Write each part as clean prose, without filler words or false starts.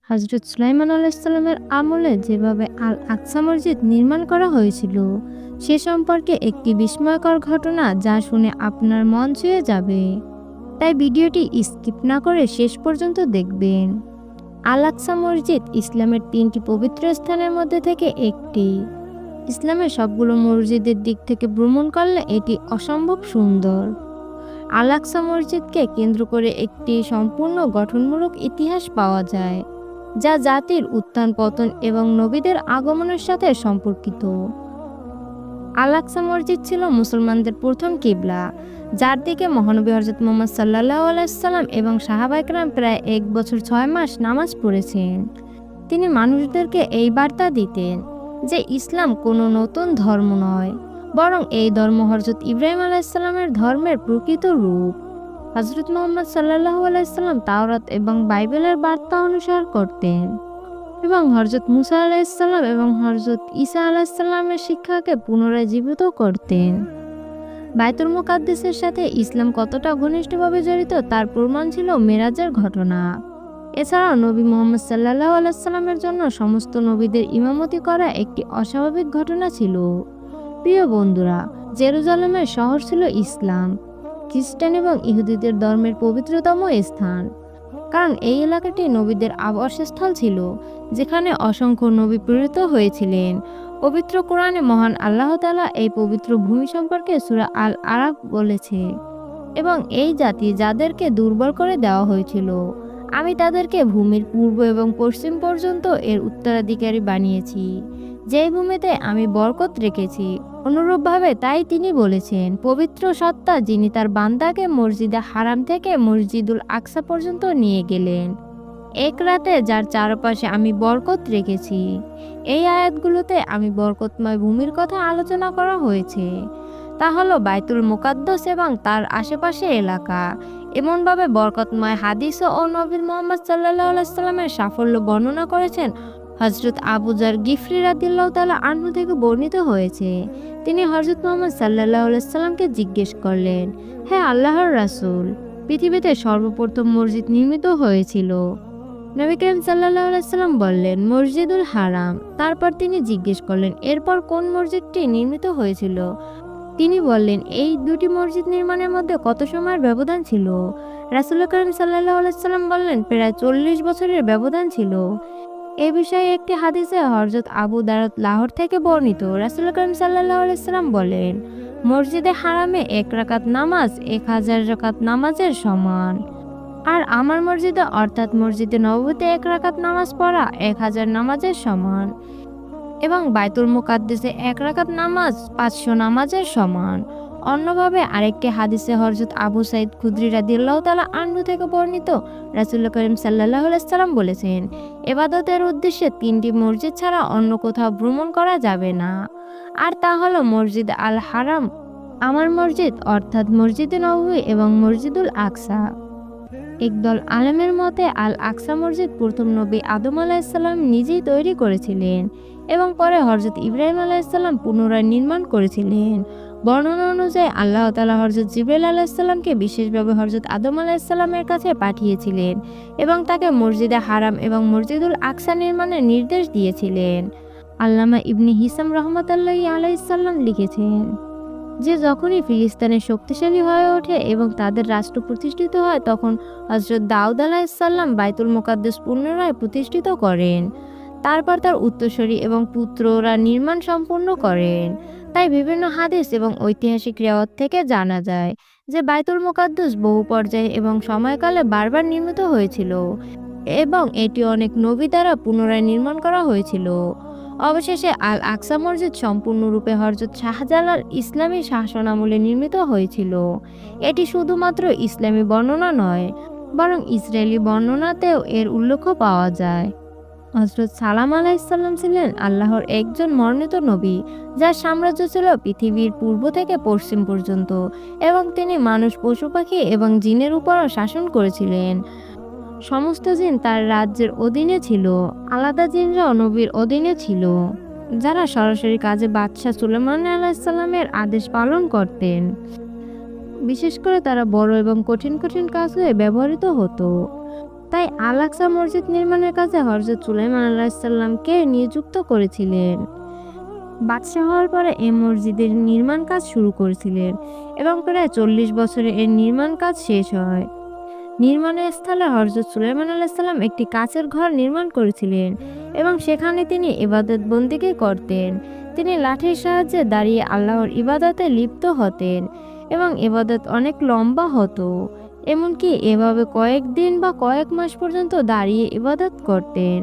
হজরত সুলাইমান আলাইসাল্লামের আমলে যেভাবে আল আকসা মসজিদ নির্মাণ করা হয়েছিল সে সম্পর্কে একটি বিস্ময়কর ঘটনা যা শুনে আপনার মন ছুঁয়ে যাবে। তাই ভিডিওটি স্কিপ না করে শেষ পর্যন্ত দেখবেন। আল আকসা মসজিদ ইসলামের 3টি পবিত্র স্থানের মধ্যে থেকে একটি। ইসলামের সবগুলো মসজিদের দিক থেকে ভ্রমণ করলে এটি অসম্ভব সুন্দর। আল আকসা মসজিদকে কেন্দ্র করে একটি সম্পূর্ণ গঠনমূলক ইতিহাস পাওয়া যায়, যা জাতির উত্থান পতন এবং নবীদের আগমনের সাথে সম্পর্কিত। আল আকসা মসজিদ ছিল মুসলমানদের প্রথম কিবলা, যার দিকে মহানবী হযরত মুহাম্মদ সাল্লাল্লাহু আলাইহি সাল্লাম এবং সাহাবায়ে কেরাম প্রায় 1 বছর 6 মাস নামাজ পড়েছেন। তিনি মানুষদেরকে এই বার্তা দিতেন যে ইসলাম কোনো নতুন ধর্ম নয়, বরং এই ধর্ম হযরত ইব্রাহিম আলাইহিস সালামের ধর্মের প্রকৃত রূপ। হযরত মুহাম্মদ সাল্লাল্লাহু আলাইহি সাল্লাম তাওরাত এবং বাইবেলের বার্তা অনুসরণ করতেন এবং হযরত মুসা আলাইহিস সালাম এবং হযরত ঈসা আলাইহিস সালামের শিক্ষাকে পুনরায় জীবিত করতেন। বাইতুল মুকাদ্দাসের সাথে ইসলাম কতটা ঘনিষ্ঠভাবে জড়িত তার প্রমাণ ছিল মেরাজের ঘটনা। এছাড়াও নবী মুহাম্মদ সাল্লাল্লাহু আলাইহি সাল্লামের জন্য সমস্ত নবীদের ইমামতি করা একটি অস্বাভাবিক ঘটনা ছিল। প্রিয় বন্ধুরা, জেরুজালেমের শহর ছিল ইসলাম, খ্রিস্টান এবং ইহুদিদের ধর্মের পবিত্রতম স্থান, কারণ এই এলাকাটি নবীদের আবাসস্থল ছিল, যেখানে অসংখ্য নবী প্রেরিত হয়েছিলেন। পবিত্র কোরআনে মহান আল্লাহ তাআলা এই পবিত্র ভূমি সম্পর্কে সূরা আল আরাফ বলেছে, এবং এই জাতি যাদেরকে দুর্বল করে দেওয়া হয়েছিল আমি তাদেরকে ভূমির পূর্ব এবং পশ্চিম পর্যন্ত এর উত্তরাধিকারী বানিয়েছি, যেই ভূমিতে আমি বরকত রেখেছি। অনুরূপভাবে তাই তিনি বলেছেন, পবিত্র সত্তা যিনি তার বান্দাকে মসজিদে হারাম থেকে মসজিদুল আকসা পর্যন্ত নিয়ে গেলেন এক রাতে, যার চারপাশে আমি বরকত রেখেছি। এই আয়াতগুলোতে আমি বরকতময় ভূমির কথা আলোচনা করা হয়েছে, তা হলো বাইতুল মুকাদ্দাস এবং তার আশেপাশে এলাকা। এমনভাবে বরকতময় হাদিস ও নবী মুহাম্মদ সাল্লাল্লাহু আলাইহি সাল্লামের সাফল্য বর্ণনা করেছেন হযরত আবু যর গিফরি রাদিয়াল্লাহু তাআলা আনহু থেকে বর্ণিত হয়েছে। তিনি হযরত মুহাম্মদ সাল্লাল্লাহু আলাইহি সাল্লামকে জিজ্ঞেস করলেন, হে আল্লাহর রাসূল, পৃথিবীতে সর্বপ্রথম মসজিদ নির্মিত হয়েছিল? নবী করিম সাল্লাল্লাহু আলাইহি সাল্লাম বললেন, মসজিদুল হারাম। তারপর তিনি জিজ্ঞেস করলেন, এরপর কোন মসজিদটি নির্মিত হয়েছিল? তিনি বললেন, এই দুটি মসজিদ নির্মাণের মধ্যে কত সময়ের ব্যবধান ছিল? রাসূল করিম সাল্লাল্লাহু আলাইহি সাল্লাম বললেন, প্রায় 40 বছরের ব্যবধান ছিল। এ বিষয়ে একটি হাদিসে হযরত আবু দারদ লাহোর থেকে বর্ণিত, রাসূল করিম সাল্লাল্লাহু আলাইহি সাল্লাম বলেন, মসজিদে হারামে 1 রাকাত নামাজ 1000 রাকাত নামাজের সমান, আর আমার মসজিদে অর্থাৎ মসজিদে নববীতে 1 রাকাত নামাজ পড়া 1000 নামাজের সমান, এবং বাইতুল মুকাদ্দাসে 1 রাকাত নামাজ 500 নামাজের সমান। অন্যভাবে আরেকটি হাদিসে হযরত আবু সাঈদ খুদরি রাদিয়াল্লাহু তাআলা আনহু থেকে বর্ণিত, রাসূল করিম সাল্লাল্লাহু আলাইহি সাল্লাম বলেছেন, ইবাদতের উদ্দেশ্যে 3টি মসজিদ ছাড়া অন্য কোথাও ভ্রমণ করা যাবে না, আর তা হলো মসজিদ আল হারাম, আমার মসজিদ অর্থাৎ মসজিদে নববী এবং মসজিদুল আকসা। একদল আলেমের মতে আল আকসা মসজিদ প্রথম নবী আদম আলাইহিস সালাম নিজেই তৈরি করেছিলেন এবং পরে হযরত ইব্রাহিম আলাইহিস সালাম পুনরায় নির্মাণ করেছিলেন। বর্ণনা অনুযায়ী আল্লাহ তাআলা হযরত জিবরাইল আলাইহিস সালামকে বিশেষভাবে হযরত আদম আলাইহিস সালামের কাছে পাঠিয়েছিলেন এবং তাকে মসজিদে হারাম এবং মসজিদুল আকসা নির্মাণের নির্দেশ দিয়েছিলেন। আল্লামা ইবনে হিসাম রাহমাতুল্লাহি আলাইহিস সালাম লিখেছেন যে যখনই ফিলিস্তিনে শক্তিশালী হয়ে ওঠে এবং তাদের রাষ্ট্র প্রতিষ্ঠিত হয়, তখন হযরত দাউদ আলাইহিস সালাম বাইতুল মুকাদ্দাস পুনরায় প্রতিষ্ঠিত করেন। তারপর তার উত্তরসূরি এবং পুত্ররা নির্মাণ সম্পূর্ণ করেন। তাই বিভিন্ন হাদিস এবং ঐতিহাসিক রিওয়ায়াত থেকে জানা যায় যে বাইতুল মুকাদ্দাস বহু পর্যায়ে এবং সময়কালে বারবার নির্মিত হয়েছিল এবং এটি অনেক নবী দ্বারা পুনরায় নির্মাণ করা হয়েছিল। অবশেষে আল আকসা মসজিদ সম্পূর্ণরূপে হযরত শাহজালাল ইসলামী শাসনামলে নির্মিত হয়েছিল। এটি শুধুমাত্র ইসলামী বর্ণনা নয়, বরং ইসরায়েলি বর্ণনাতেও এর উল্লেখ পাওয়া যায়। হযরত সালাম আলাইহিস সালাম ছিলেন আল্লাহর একজন মনোনীত নবী, যার সাম্রাজ্য ছিল পৃথিবীর পূর্ব থেকে পশ্চিম পর্যন্ত, এবং তিনি মানুষ, পশু পাখি এবং জিনের উপরও শাসন করেছিলেন। সমস্ত জিন তার রাজ্যের অধীনে ছিল। আলাদা জিনরাও নবীর অধীনে ছিল, যারা সরাসরি কাজে বাদশাহ সুলাইমান আলাইহিস সালামের আদেশ পালন করতেন। বিশেষ করে তারা বড় এবং কঠিন কঠিন কাজে ব্যবহৃত হতো। তাই আল আকসা মসজিদ নির্মাণের কাজে হযরত সুলাইমান আলাইহিসসালামকে নিযুক্ত করেছিলেন। বাদশাহ হওয়ার পরে এই মসজিদের নির্মাণ কাজ শুরু করেছিলেন এবং প্রায় 40 বছরে এর নির্মাণ কাজ শেষ হয়। নির্মাণের স্থলে হযরত সুলাইমান আলাইহিসসালাম একটি কাচের ঘর নির্মাণ করেছিলেন এবং সেখানে তিনি ইবাদত বন্দেগী করতেন। তিনি লাঠির সাহায্যে দাঁড়িয়ে আল্লাহর ইবাদতে লিপ্ত হতেন এবং ইবাদত অনেক লম্বা হতো, এমনকি এভাবে কয়েকদিন বা কয়েক মাস পর্যন্ত দাঁড়িয়ে ইবাদত করতেন।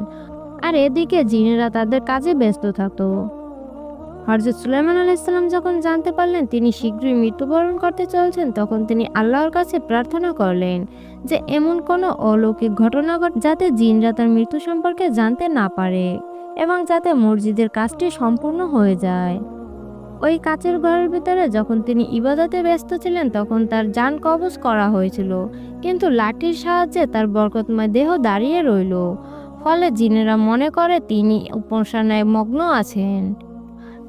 আর এদিকে জিনেরা তাদের কাজে ব্যস্ত থাকতো। হযরত সুলাইমান আলাইহিসসালাম যখন জানতে পারলেন তিনি শীঘ্রই মৃত্যুবরণ করতে চলছেন, তখন তিনি আল্লাহর কাছে প্রার্থনা করলেন যে এমন কোনো অলৌকিক ঘটনা ঘটে যাতে জিনরা তার মৃত্যু সম্পর্কে জানতে না পারে এবং যাতে মসজিদের কাজটি সম্পূর্ণ হয়ে যায়। ওই কাচের ঘরের ভিতরে যখন তিনি ইবাদতে ব্যস্ত ছিলেন তখন তার জান কবজ করা হয়েছিল, কিন্তু লাঠির সাহায্যে তার বরকতময় দেহ দাঁড়িয়ে রইল। ফলে জিনেরা মনে করে তিনি উপাসনায় মগ্ন আছেন।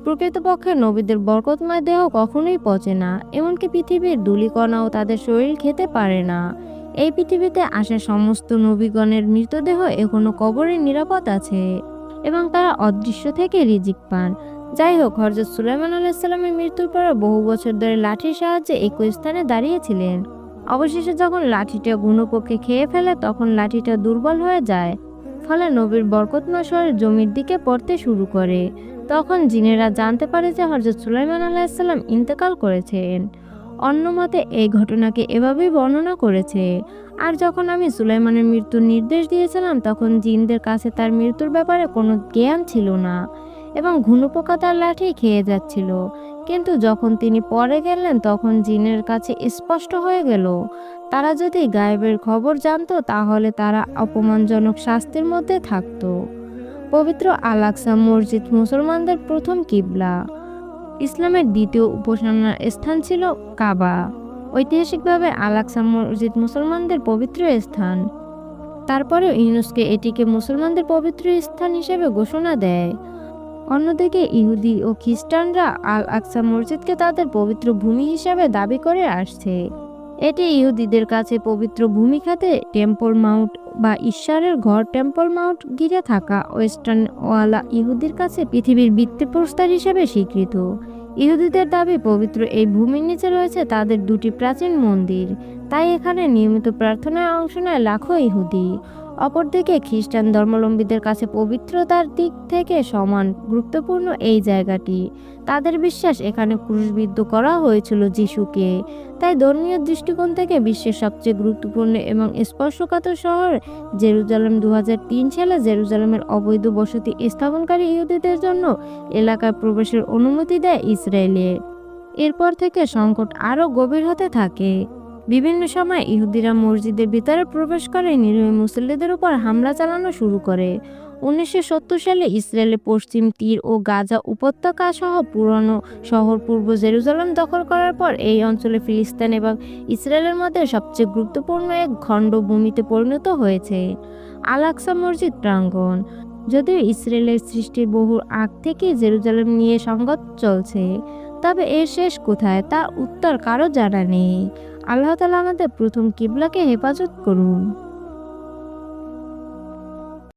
প্রকৃতপক্ষে নবীদের বরকতময় দেহ কখনোই পচে না, এমনকি পৃথিবীর ধূলিকণাও তাদের শরীর খেতে পারে না। এই পৃথিবীতে আসা সমস্ত নবীগণের মৃতদেহ এখনো কবরে নিরাপদ আছে এবং তারা অদৃশ্য থেকে রিজিক পান। যাই হোক, হযরত সুলাইমান আলাইহিসসালামের মৃত্যুর পরে বহু বছর ধরে লাঠির সাহায্যে একই স্থানে দাঁড়িয়েছিলেন। অবশেষে যখন লাঠিটা ঘুণপোকে খেয়ে ফেলে তখন লাঠিটা দুর্বল হয়ে যায়, ফলে নবীর বরকতময় শরীর জমির দিকে পড়তে শুরু করে। তখন জিনেরা জানতে পারে যে হযরত সুলাইমান আলাইহিসসালাম ইন্তেকাল করেছেন। অন্য মতে এই ঘটনাকে এভাবেই বর্ণনা করেছে, আর যখন আমি সুলাইমানের মৃত্যুর নির্দেশ দিয়েছিলাম তখন জিনদের কাছে তার মৃত্যুর ব্যাপারে কোনো জ্ঞান ছিল না এবং ঘুণপোকা তার লাঠি খেয়ে যাচ্ছিল। কিন্তু যখন তিনি পরে গেলেন তখন জিনের কাছে স্পষ্ট হয়ে গেল তারা যদি গায়েবের খবর জানতো তাহলে তারা অপমানজনক শাস্তির মধ্যে থাকতো। পবিত্র আল আকসা মসজিদ মুসলমানদের প্রথম কিবলা। ইসলামের দ্বিতীয় উপাসনার স্থান ছিল কাবা। ঐতিহাসিকভাবে আল আকসা মসজিদ মুসলমানদের পবিত্র স্থান। তারপরেও ইউনেস্কো এটিকে মুসলমানদের পবিত্র স্থান হিসেবে ঘোষণা দেয়। অন্যদিকে ইহুদি ও খ্রিস্টানরা আল আকসা মসজিদকে তাদের পবিত্র ভূমি হিসেবে দাবি করে আসছে। এটি ইহুদিদের কাছে পবিত্র ভূমি খাতে টেম্পল মাউন্ট বা ঈশ্বরের ঘর টেম্পল মাউন্ট ঘিরে থাকা ওয়েস্টার্ন ওয়ালা ইহুদির কাছে পৃথিবীর ভিত্তিপ্রস্তর হিসেবে স্বীকৃত। ইহুদিদের দাবি পবিত্র এই ভূমির নিচে রয়েছে তাদের দুটি প্রাচীন মন্দির, তাই এখানে নিয়মিত প্রার্থনায় অংশ নেয় লাখো ইহুদি। অপরদিকে খ্রিস্টান ধর্মাবলম্বীদের কাছে পবিত্রতার দিক থেকে সমান গুরুত্বপূর্ণ এই জায়গাটি। তাদের বিশ্বাস এখানে ক্রুশবিদ্ধ করা হয়েছিল যিশুকে। তাই ধর্মীয় দৃষ্টিকোণ থেকে বিশ্বের সবচেয়ে গুরুত্বপূর্ণ এবং স্পর্শকাতর শহর জেরুজালেম 2003 সালে জেরুজালেমের অবৈধ বসতি স্থাপনকারী ইহুদিদের জন্য এলাকায় প্রবেশের অনুমতি দেয় ইসরায়েলে। এরপর থেকে সংকট আরও গভীর হতে থাকে। বিভিন্ন সময় ইহুদিরা মসজিদের ভিতরে প্রবেশ করে নিরীহ মুসল্লিদের উপর হামলা চালানো শুরু করে। 1970 সালে ইসরায়েলের পশ্চিম তীর ও গাজা উপত্যকা সহ পুরনো শহর পূর্ব জেরুজালেম দখল করার পর এই অঞ্চলে ফিলিস্তিন এবং ইসরায়েলের মধ্যে সবচেয়ে গুরুত্বপূর্ণ এক খণ্ড ভূমিতে পরিণত হয়েছে আল আকসা মসজিদ প্রাঙ্গণ। যদিও ইসরায়েলের সৃষ্টির বহু আগ থেকে জেরুজালেম নিয়ে সংঘাত চলছে, তবে এর শেষ কোথায় তা উত্তর কারো জানা নেই। আল্লাহ তাআলা আমাদের প্রথম কিবলাকে হেফাজত করুন।